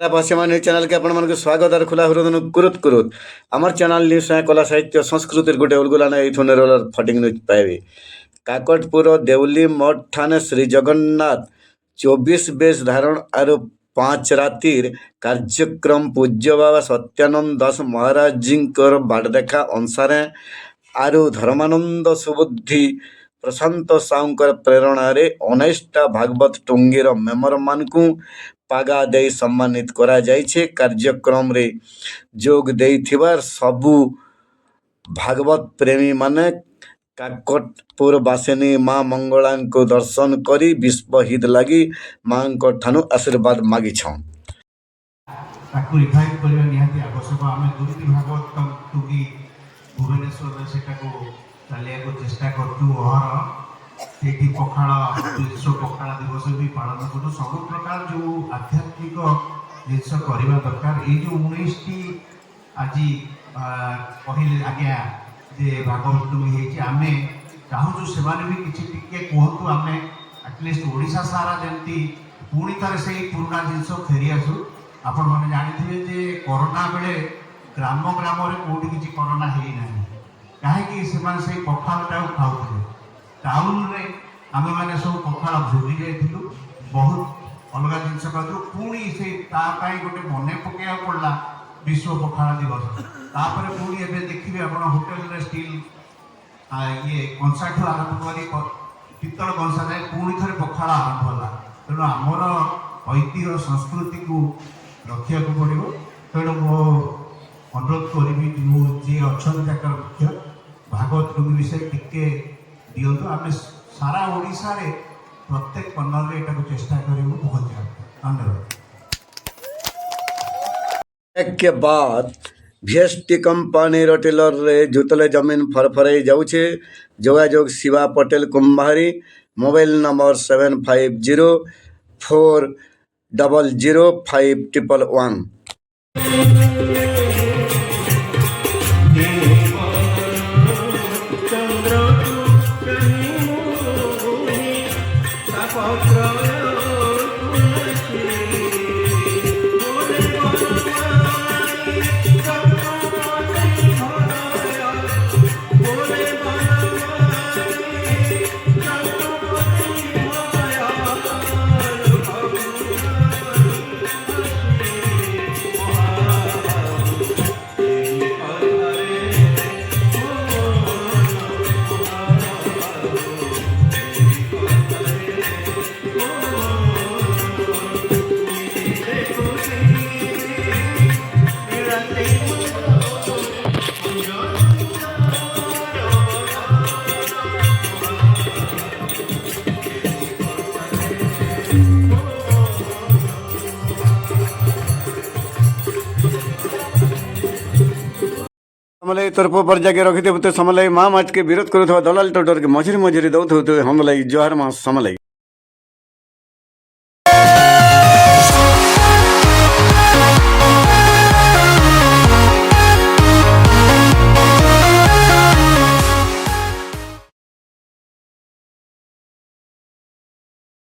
पश्चिमा news channel के आपण मन स्वागत और खुला हृदय कुरुत कुरुत आमर चैनल न्यूज कला साहित्य संस्कृति गोटे उलगुलान ये फटिंग न्यूज पाइबे। काकटपुर देउली मठ ठाणे श्री जगन्नाथ 24 बेश धारण आरु 5 रातिर कार्यक्रम पूज्य बाबा सत्यानंद दास महाराज जी बाड़देखा अनुसार आरु धर्मानंद सुबुद्धि प्रशांत साहूकर प्रेरणा 19टा भागवत टुंगीर मेम्बर मानकु पागा दे सम्मानित करा जाइछे। कार्यक्रम रे जोग देइथिबार सबु भागवत प्रेमी माने काकटपुर बासिनी माँ मंगला को दर्शन करी विश्व हित लगी माँ को ठानु आशीर्वाद मागी छौं। ताकू रिवाइव करिवा निहाती आवश्यक। आमे दुर्ति भागवत टुगी भुवनेश्वर सेटा को चलिया को चेष्टा करतु ओहर सेठी पखाळ विश्व पखाळ दिवस भी पालन करू। सब प्रकार जो आध्यात्मिक जिनस करिवा दरकार। ए जो 19 टी आजी पहिले आज्ञा जे भागवत टुगी हेची आमे चाहू से भी किसी टिके कहतु आमे एटलिस्ट ओडिशा सारा जंती पुणी तारे से पुराना जिनस फेरी आसु। आपण माने जानिथिबे जे कोरोना बेले ग्राम ग्राम रे कोठी किछि कोरोना हेई नाही काहे कि सेमान से पखालटा खाउथिले। टाउन रे आमे माने सब पखाल भूली जाइथिलु बहुत अलगा जिनस करथु। पुणी से ता पाई गोटे मने पकेया पड़ला विश्व पखाल दिवस। तापर पुणी एबे देखिबे आपण होटल रे स्टील ये कंसाठू आरंभ करी पितल कंसा जाए पुणी थे पखाड़ आरंभ होला। तेणु आमर ऐतिह्य संस्कृति को रखा पड़ो। तेणु मो अनुरोध करी जी अच्छा मुख्य भागवत टुगी विषय टिके दिंतु। आम सारा ओडिशा रे प्रत्येक कर्नर रे एटा चेष्टा करूँ पहुँचा। धन्यवाद। के बाद VST कंपनी टिलर रे जुतले जमीन फरफराई जाऊे। जोगाजोग शिवा पटेल कुंभारी मोबाइल नंबर 7504005111। समलाई तरफ पर जाके रखिथे समलाई माँ माच के विरोध करुवा दलाल टोटर के मझे मझे दौथ हमलाई जोहार माँ समलाई।